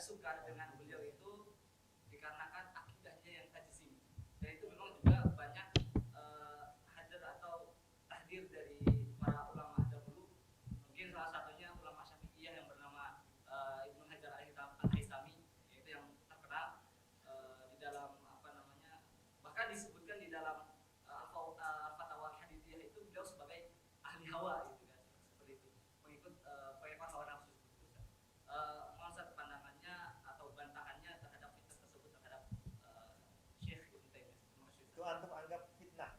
suka dengan beliau itu dikarenakan akidahnya yang tajsim. Dan itu memang juga banyak hadir atau tahdir dari para ulama dahulu. Mungkin salah satunya ulama Syafi'iyah yang bernama Ibnu Hajar Al-Haytami, yaitu yang terkenal di dalam bahkan disebutkan di dalam Fatwa Hadithiyah itu beliau sebagai ahli hawa gitu kan, seperti itu, mengikut pengikut hawa nafsu. Konsep pandangannya atau bantahannya terhadap fitnah tersebut terhadap Syekh Ibnu Taimiyah. Itu antum anggap fitnah.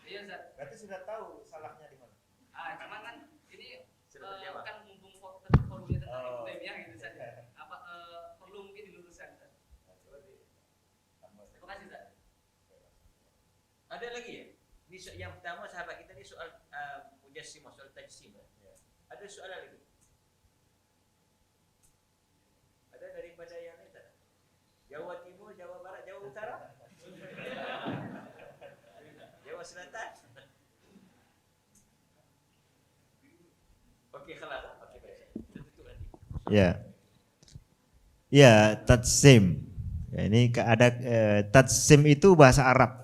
Iya, Ustaz. Berarti sudah tahu salahnya di mana. Cuman kan ini kan mumpung forumnya tentang Oh. Ibnu Taimiyah gitu saja. Perlu mungkin diluruskan, Ustaz. Terima kasih, Ustaz. Ada lagi ya? Ini yang pertama sahabat kita ni soal mujassimah, soal tajsim. Ada soalan lagi? Ada daripada yang lain tak? Jawa Timur, Jawa Barat, Jawa Utara? Jawa Selatan? Okey, khalas. Okey, baik. Kita tutup nanti. Ya. Ya, tajsim. Ya, ini ada tajsim itu bahasa Arab.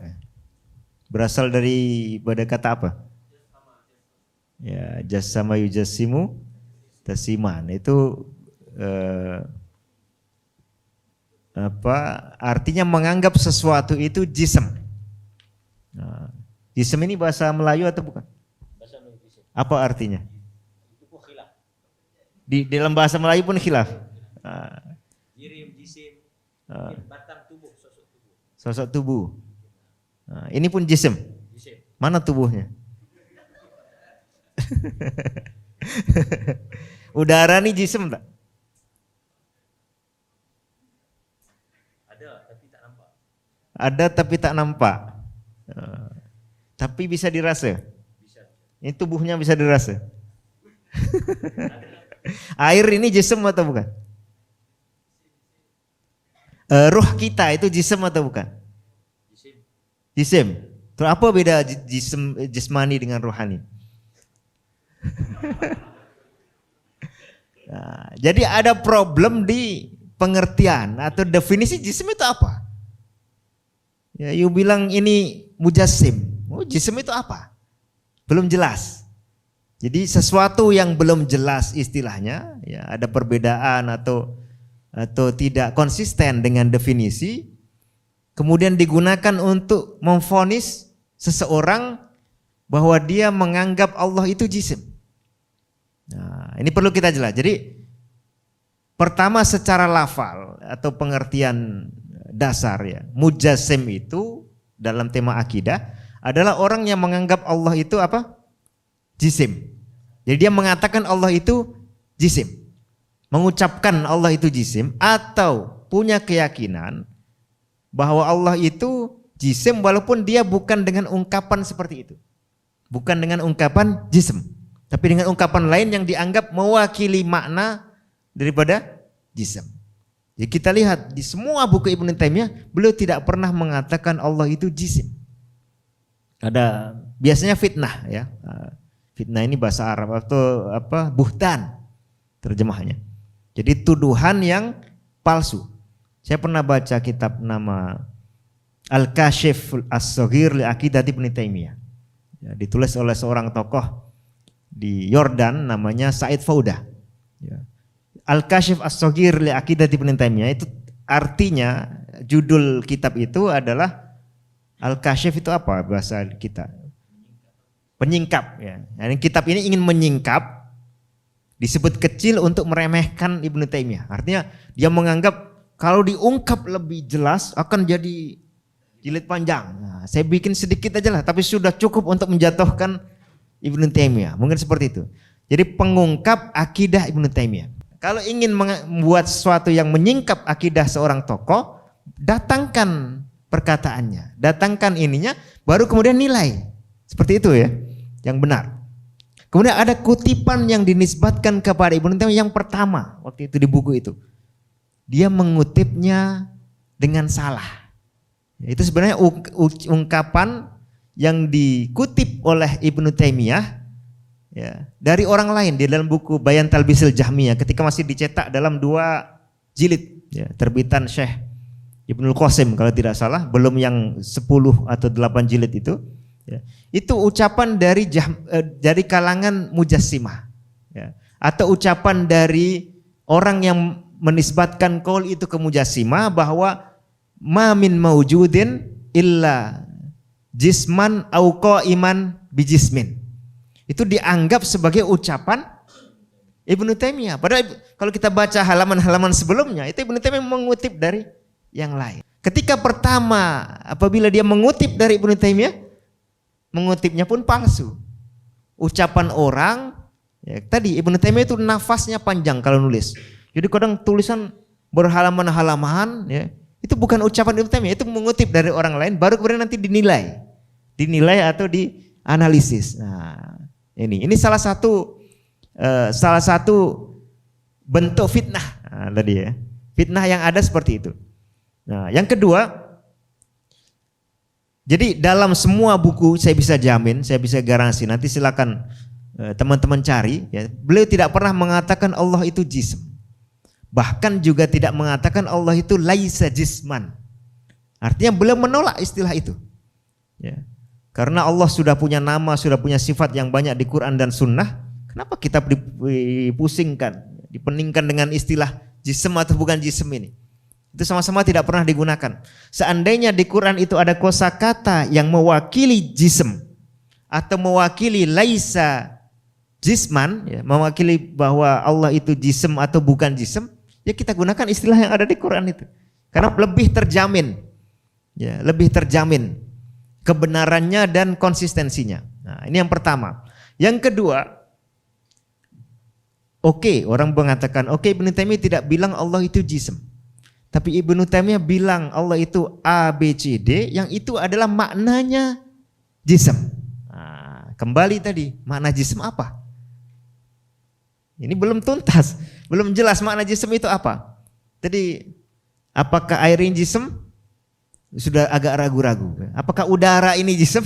Berasal dari pada kata apa? Ya, jassama yujassimu tasiman. Itu artinya menganggap sesuatu itu jism. Nah, jism ini bahasa Melayu atau bukan? Bahasa Melayu jism. Apa artinya? Itu pun khilaf. Di dalam bahasa Melayu pun khilaf. Jirim, jisim, batang tubuh, sosok tubuh. Sosok tubuh. Nah, ini pun jism. Jisim. Mana tubuhnya? Udara nih jism tak? Ada tapi tak nampak. Ada tapi tak nampak. Tapi bisa dirasa. Bisa. Ini tubuhnya bisa dirasa. Air ini jism atau bukan? Ruh kita itu jism atau bukan? Jisim. Jisim. Terus apa beda jismani dengan rohani? Nah, jadi ada problem di pengertian atau definisi jisim itu apa? Ya, you bilang ini mujassim. Oh, jisim itu apa? Belum jelas. Jadi sesuatu yang belum jelas istilahnya, ya ada perbedaan atau tidak konsisten dengan definisi, kemudian digunakan untuk memvonis seseorang bahwa dia menganggap Allah itu jisim. Nah, ini perlu kita jelas. Jadi pertama secara lafal atau pengertian dasar ya, mujassim itu dalam tema akidah adalah orang yang menganggap Allah itu apa? Jisim. Jadi dia mengatakan Allah itu jisim. Mengucapkan Allah itu jisim atau punya keyakinan bahwa Allah itu jisim walaupun dia bukan dengan ungkapan seperti itu. Bukan dengan ungkapan jisim, tapi dengan ungkapan lain yang dianggap mewakili makna daripada jisim. Jadi kita lihat di semua buku Ibnu Taimiyah beliau tidak pernah mengatakan Allah itu jisim. Ada biasanya fitnah ya. Fitnah ini bahasa Arab atau apa? Buhtan terjemahnya. Jadi tuduhan yang palsu. Saya pernah baca kitab nama Al-Kashif As-Saghir li Aqidati Ibnu Taimiyah. Ya, ditulis oleh seorang tokoh di Yordan namanya Said Faudah. Ya. Al-Kashif As-Saghir li Aqidati Ibnu Taimiyah itu artinya judul kitab itu adalah Al-Kashif itu apa bahasa kita? Penyingkap ya. Yani kitab ini ingin menyingkap, disebut kecil untuk meremehkan Ibnu Taimiyah. Artinya dia menganggap kalau diungkap lebih jelas akan jadi jilid panjang. Nah, saya bikin sedikit aja lah, tapi sudah cukup untuk menjatuhkan Ibnu Taimiyah. Mungkin seperti itu. Jadi pengungkap akidah Ibnu Taimiyah. Kalau ingin membuat sesuatu yang menyingkap akidah seorang tokoh, datangkan perkataannya, datangkan ininya, baru kemudian nilai. Seperti itu ya, yang benar. Kemudian ada kutipan yang dinisbatkan kepada Ibnu Taimiyah yang pertama waktu itu di buku itu. Dia mengutipnya dengan salah. Itu sebenarnya ungkapan yang dikutip oleh Ibnu Taimiyah ya, dari orang lain di dalam buku Bayan Talbisil Jahmiyah ketika masih dicetak dalam 2 jilid, ya, terbitan Syekh Ibnul Qasim kalau tidak salah, belum yang 10 atau 8 jilid itu. Ya. Itu ucapan dari kalangan Mujassimah, ya. Atau ucapan dari orang yang menisbatkan qaul itu ke Mujassimah bahwa ma min maujudin illa jisman au qaiman bijismin. Itu dianggap sebagai ucapan Ibnu Taimiyah. Padahal kalau kita baca halaman-halaman sebelumnya, itu Ibnu Taimiyah mengutip dari yang lain. Ketika pertama apabila dia mengutip dari Ibnu Taimiyah, mengutipnya pun palsu. Ucapan orang, ya, tadi Ibnu Taimiyah itu nafasnya panjang kalau nulis. Jadi kadang tulisan berhalaman-halaman, ya, itu bukan ucapan Ibnu Taimiyah, itu mengutip dari orang lain, baru kemudian nanti dinilai atau dianalisis. Nah, ini salah satu bentuk fitnah, tadi ya, fitnah yang ada seperti itu. Nah, yang kedua, jadi dalam semua buku saya bisa jamin, saya bisa garansi, nanti silakan teman-teman cari, ya, beliau tidak pernah mengatakan Allah itu jism, bahkan juga tidak mengatakan Allah itu laisa jisman. Artinya beliau menolak istilah itu, ya. Karena Allah sudah punya nama, sudah punya sifat yang banyak di Quran dan Sunnah. Kenapa kita dipusingkan, dipeningkan dengan istilah jism atau bukan jism ini? Itu sama-sama tidak pernah digunakan. Seandainya di Quran itu ada kosakata yang mewakili jism atau mewakili laisa jisman, ya, mewakili bahwa Allah itu jism atau bukan jism, ya kita gunakan istilah yang ada di Quran itu. Karena lebih terjamin, ya, lebih terjamin kebenarannya dan konsistensinya. Nah, ini yang pertama. Yang kedua, orang mengatakan, Ibnu Taimiyah tidak bilang Allah itu jism. Tapi Ibnu Taimiyah bilang Allah itu A, B, C, D, yang itu adalah maknanya jism. Nah, kembali tadi, makna jism apa? Ini belum tuntas, belum jelas makna jism itu apa. Jadi, apakah air ini jism? Sudah agak ragu-ragu. Apakah udara ini jism?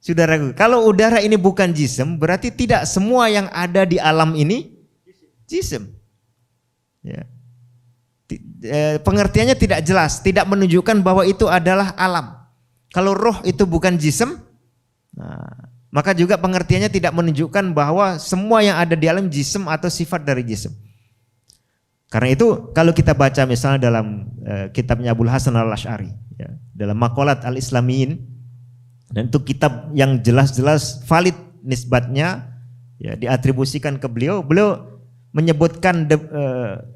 Sudah ragu. Kalau udara ini bukan jism, berarti tidak semua yang ada di alam ini jism. Ya. Pengertiannya tidak jelas, tidak menunjukkan bahwa itu adalah alam. Kalau roh itu bukan jism, nah, maka juga pengertiannya tidak menunjukkan bahwa semua yang ada di alam jism atau sifat dari jism. Karena itu kalau kita baca misalnya dalam kitabnya Abul Hasan al-Asy'ari, ya, dalam Maqalat al-Islamiyin, dan itu kitab yang jelas-jelas valid nisbatnya, ya, diatribusikan ke beliau. Beliau menyebutkan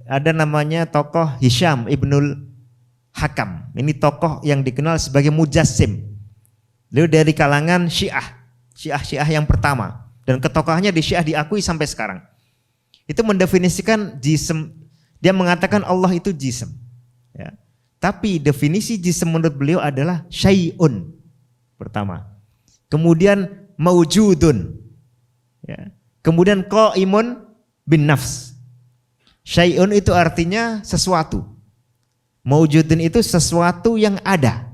ada namanya tokoh Hisham Ibnul Hakam. Ini tokoh yang dikenal sebagai mujassim. Beliau dari kalangan Syiah yang pertama, dan ketokohannya di Syiah diakui sampai sekarang. Itu mendefinisikan jism. Dia mengatakan Allah itu jism, ya. Tapi definisi jism menurut beliau adalah syai'un pertama, kemudian maujudun, ya. Kemudian qaimun bin nafs. Syai'un itu artinya sesuatu, maujudun itu sesuatu yang ada,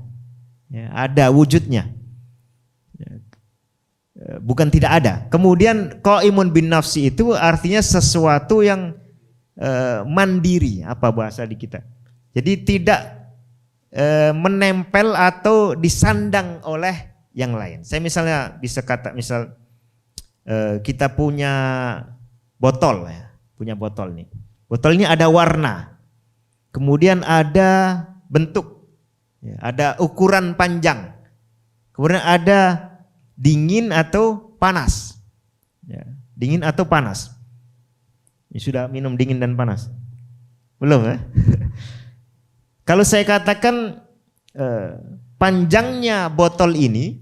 ya, ada wujudnya, ya. Bukan tidak ada. Kemudian qaimun bin nafsi itu artinya sesuatu yang mandiri, apa bahasa di kita. Jadi tidak menempel atau disandang oleh yang lain. Saya misalnya bisa kata, misal kita punya botol, ya, punya botol nih. Botol ini ada warna, kemudian ada bentuk, ya, ada ukuran panjang, kemudian ada dingin atau panas, ya, dingin atau panas. Ini sudah minum dingin dan panas? Belum, ya? Kalau saya katakan panjangnya botol ini,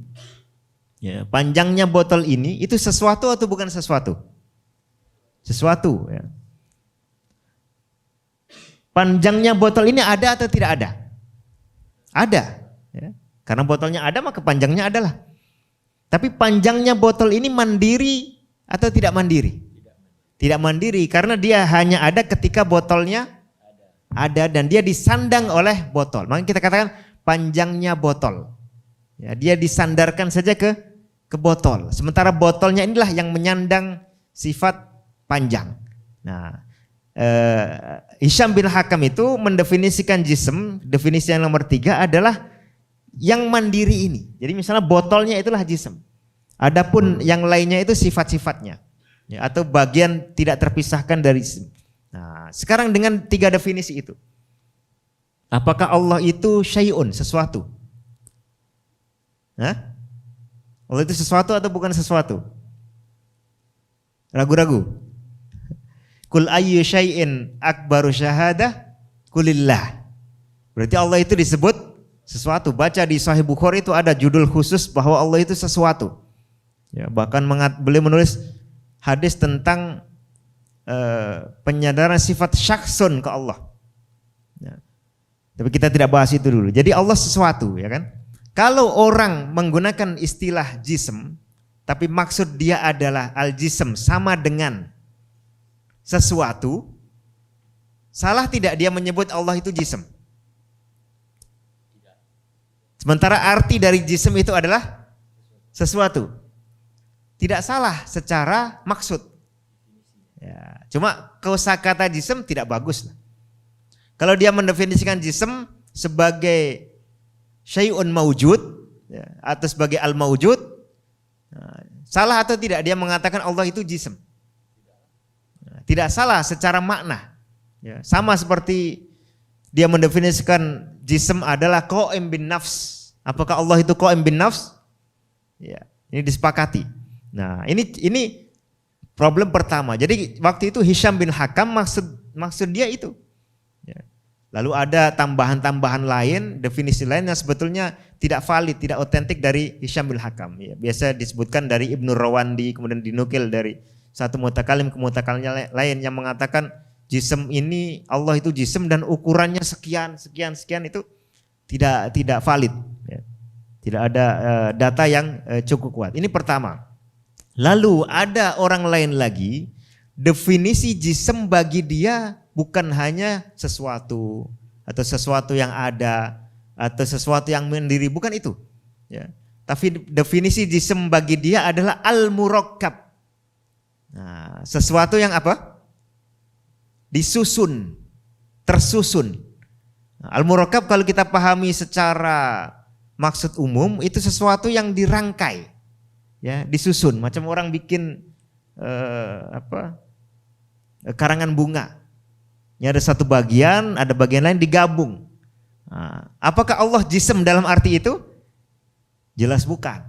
ya, panjangnya botol ini itu sesuatu atau bukan sesuatu? Sesuatu, ya. Panjangnya botol ini ada atau tidak ada? Ada, ya. Karena botolnya ada maka panjangnya adalah. Tapi panjangnya botol ini mandiri atau tidak mandiri? Tidak mandiri, karena dia hanya ada ketika botolnya ada dan dia disandang oleh botol. Maka kita katakan panjangnya botol, ya, dia disandarkan saja ke botol. Sementara botolnya inilah yang menyandang sifat panjang. Nah, Hisham bin Hakam itu mendefinisikan jism, definisi yang nomor 3 adalah yang mandiri ini. Jadi misalnya botolnya itulah jism. Adapun yang lainnya itu sifat-sifatnya, ya, atau bagian tidak terpisahkan dari jism. Nah, sekarang dengan 3 definisi itu, apakah Allah itu syai'un, sesuatu? Hah? Allah itu sesuatu atau bukan sesuatu? Ragu-ragu? Kul ayyu syai'in akbaru syahadah kulillah. Berarti Allah itu disebut sesuatu. Baca di Sahih Bukhari itu ada judul khusus bahwa Allah itu sesuatu. Ya, bahkan beliau menulis hadis tentang penyadaran sifat syakhsun ke Allah. Ya. Tapi kita tidak bahas itu dulu. Jadi Allah sesuatu, ya kan? Kalau orang menggunakan istilah jism, tapi maksud dia adalah al-jism sama dengan sesuatu, salah tidak dia menyebut Allah itu jism? Sementara arti dari jism itu adalah sesuatu. Tidak salah secara maksud. Ya, cuma kosakata jism tidak bagus. Kalau dia mendefinisikan jism sebagai syai'un maujud, ya, atau sebagai al-maujud, salah atau tidak dia mengatakan Allah itu jism? Tidak salah secara makna. Ya, sama seperti dia mendefinisikan jism adalah qa'im bin nafs. Apakah Allah itu qa'im bin nafs? Ya, ini disepakati. Nah, ini problem pertama. Jadi waktu itu Hisham bin Hakam maksud dia itu. Ya. Lalu ada tambahan-tambahan lain, definisi lain yang sebetulnya tidak valid, tidak otentik dari Hisham bin Hakam. Ya, biasa disebutkan dari Ibnu Rawandi, kemudian dinukil dari satu mutakalim ke mutakalim lain yang mengatakan jism ini Allah itu jism dan ukurannya sekian itu tidak valid. Ya. Tidak ada data yang cukup kuat. Ini pertama. Lalu ada orang lain lagi, definisi jism bagi dia bukan hanya sesuatu atau sesuatu yang ada atau sesuatu yang mandiri, bukan itu. Ya. Tapi definisi jism bagi dia adalah al-murakkab. Nah, sesuatu yang apa? Disusun, tersusun. Nah, al-murakkab kalau kita pahami secara maksud umum itu sesuatu yang dirangkai. Ya, disusun macam orang bikin karangan bunga. Ini ada satu bagian, ada bagian lain digabung. Nah, apakah Allah jism dalam arti itu? Jelas bukan.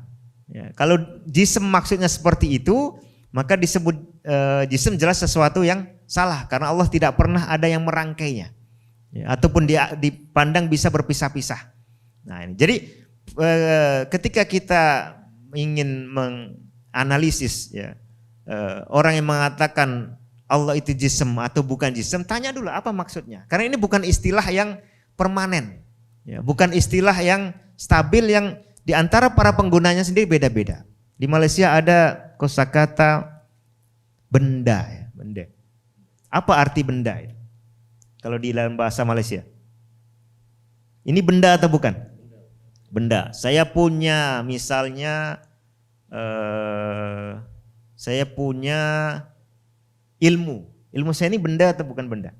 Ya, kalau jism maksudnya seperti itu, maka disebut jism jelas sesuatu yang salah karena Allah tidak pernah ada yang merangkainya. Ya, ataupun dia dipandang bisa berpisah-pisah. Nah, ini. Jadi ketika kita ingin menganalisis ya, orang yang mengatakan Allah itu jism atau bukan jism, tanya dulu apa maksudnya. Karena ini bukan istilah yang permanen, ya, bukan istilah yang stabil yang diantara para penggunanya sendiri beda-beda. Di Malaysia ada kosakata benda, ya, benda. Apa arti benda? Ya? Kalau di dalam bahasa Malaysia, ini benda atau bukan? Benda. Saya punya misalnya saya punya ilmu. Ilmu saya ini benda atau bukan benda?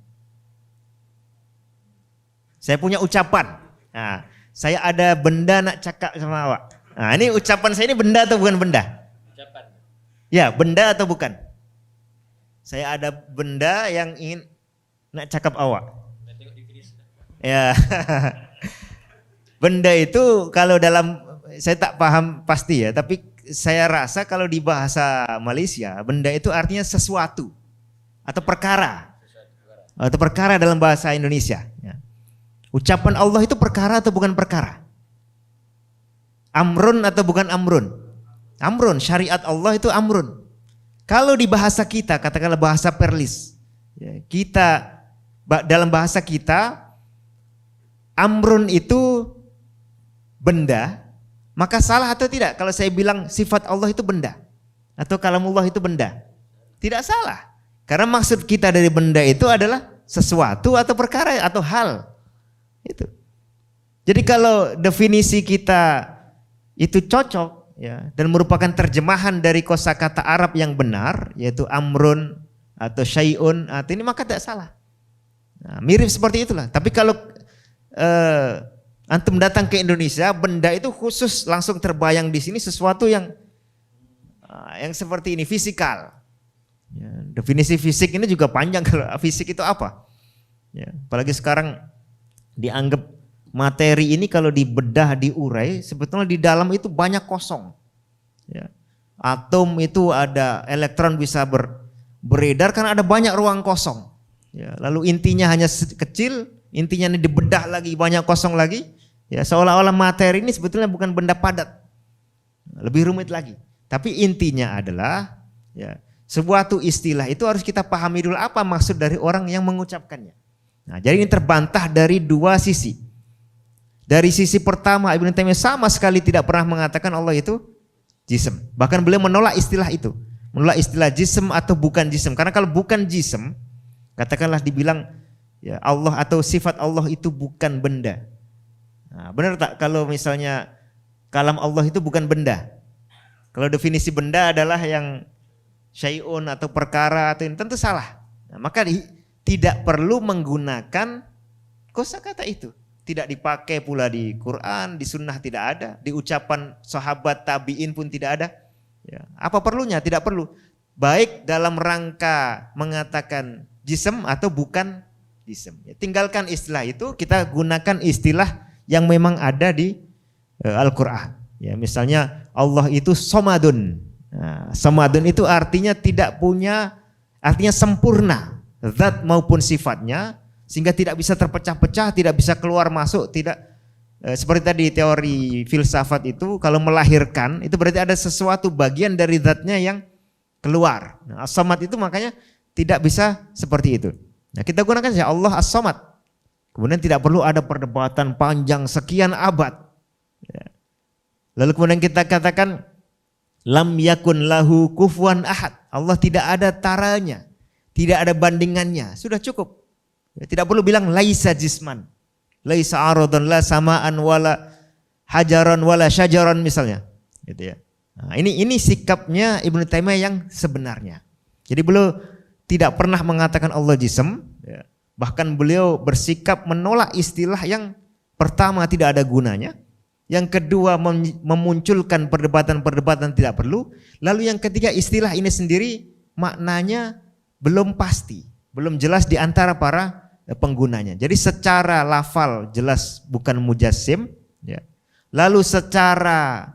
Saya punya ucapan. Nah, saya ada benda nak cakap sama awak. Nah, ini ucapan saya ini benda atau bukan benda? Ucapan. Ya, benda atau bukan? Saya ada benda yang ingin nak cakap awak. Tengok definisi. Ya. Benda itu kalau dalam, saya tak paham pasti ya, tapi saya rasa kalau di bahasa Malaysia benda itu artinya sesuatu atau perkara. Atau perkara dalam bahasa Indonesia. Ya. Ucapan Allah itu perkara atau bukan perkara? Amrun atau bukan amrun? Amrun, syariat Allah itu amrun. Kalau di bahasa kita, katakanlah bahasa Perlis, ya, kita dalam bahasa kita amrun itu benda, maka salah atau tidak kalau saya bilang sifat Allah itu benda atau kalamullah itu benda? Tidak salah. Karena maksud kita dari benda itu adalah sesuatu atau perkara atau hal. Itu. Jadi kalau definisi kita itu cocok ya dan merupakan terjemahan dari kosakata Arab yang benar yaitu amrun atau syai'un atau ini maka tidak salah. Nah, mirip seperti itulah. Tapi kalau antum datang ke Indonesia, benda itu khusus langsung terbayang di sini sesuatu yang seperti ini, fisikal. Ya, definisi fisik ini juga panjang. Kalau fisik itu apa? Ya, apalagi sekarang dianggap materi ini kalau dibedah, diurai, sebetulnya di dalam itu banyak kosong. Ya. Atom itu ada elektron bisa beredar karena ada banyak ruang kosong. Ya, lalu intinya hanya kecil, intinya ini dibedah lagi banyak kosong lagi. Ya, seolah-olah materi ini sebetulnya bukan benda padat. Lebih rumit lagi. Tapi intinya adalah ya, sebuah istilah itu harus kita pahami dulu apa maksud dari orang yang mengucapkannya. Nah, jadi ini terbantah dari dua sisi. Dari sisi pertama Ibnu Taimiyah sama sekali tidak pernah mengatakan Allah itu jism. Bahkan beliau menolak istilah itu. Menolak istilah jism atau bukan jism. Karena kalau bukan jism, katakanlah dibilang ya Allah atau sifat Allah itu bukan benda. Nah, benar tak kalau misalnya kalam Allah itu bukan benda? Kalau definisi benda adalah yang syai'un atau perkara atau ini tentu salah. Nah, maka tidak perlu menggunakan kosakata itu. Tidak dipakai pula di Quran, di sunnah tidak ada, di ucapan sahabat tabi'in pun tidak ada. Ya, apa perlunya? Tidak perlu. Baik dalam rangka mengatakan jism atau bukan jism. Ya, tinggalkan istilah itu, kita gunakan istilah yang memang ada di Al-Quran. Ya, misalnya Allah itu somadun. Nah, somadun itu artinya tidak punya, artinya sempurna, zat maupun sifatnya. Sehingga tidak bisa terpecah-pecah, tidak bisa keluar masuk, tidak seperti tadi teori filsafat itu kalau melahirkan itu berarti ada sesuatu bagian dari zatnya yang keluar. Nah, as-samad itu makanya tidak bisa seperti itu. Nah, kita gunakan saja Allah as-samad. Kemudian tidak perlu ada perdebatan panjang sekian abad. Ya. Lalu kemudian kita katakan lam yakun lahu kufuwan ahad. Allah tidak ada taranya, tidak ada bandingannya. Sudah cukup. Tidak perlu bilang laisa jisman, laisa aradun, la samaan wala hajaran wala syajaran misalnya, gitu ya. Nah, ini sikapnya Ibnu Taimiyah yang sebenarnya. Jadi beliau tidak pernah mengatakan Allah jism, ya. Bahkan beliau bersikap menolak istilah yang pertama tidak ada gunanya, yang kedua memunculkan perdebatan-perdebatan tidak perlu, lalu yang ketiga istilah ini sendiri maknanya belum pasti, belum jelas di antara para penggunanya. Jadi secara lafal jelas bukan mujassim, ya. Lalu secara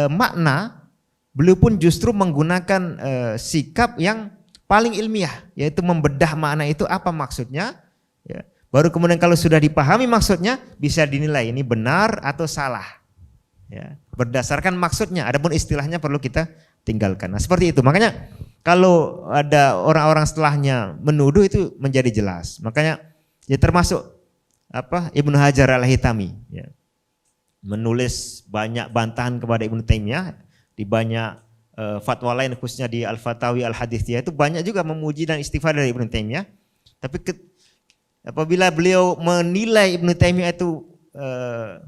makna beliau pun justru menggunakan sikap yang paling ilmiah, yaitu membedah makna itu apa maksudnya, ya. Baru kemudian kalau sudah dipahami maksudnya bisa dinilai ini benar atau salah, ya. Berdasarkan maksudnya. Adapun istilahnya perlu kita tinggalkan. Nah, seperti itu. Makanya kalau ada orang-orang setelahnya menuduh itu menjadi jelas. Makanya ya termasuk Ibnu Hajar al-Haytami, ya, menulis banyak bantahan kepada Ibnu Taimiyah di banyak fatwa lain, khususnya di Al-Fatawi Al-Hadithiyah itu banyak juga memuji dan istighfar dari Ibnu Taimiyah. Tapi apabila beliau menilai Ibnu Taimiyah itu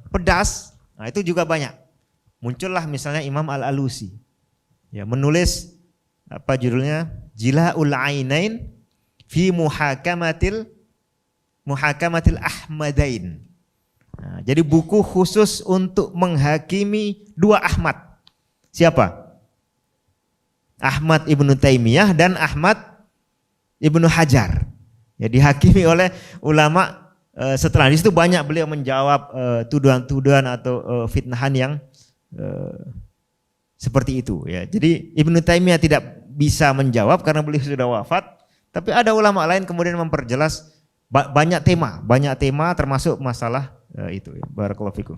pedas, nah itu juga banyak. Muncullah misalnya Imam Al-Alusi, ya, menulis apa judulnya, Jila'ul Ainain fi Muhakamatil Ahmadain. Nah, jadi buku khusus untuk menghakimi dua Ahmad. Siapa? Ahmad Ibnu Taimiyah dan Ahmad Ibnu Hajar. Ya, dihakimi oleh ulama setelah itu banyak beliau menjawab tuduhan-tuduhan atau fitnahan yang seperti itu, ya. Jadi Ibnu Taimiyah tidak bisa menjawab karena beliau sudah wafat, tapi ada ulama lain kemudian memperjelas banyak tema termasuk masalah itu. Barakallahu fikum.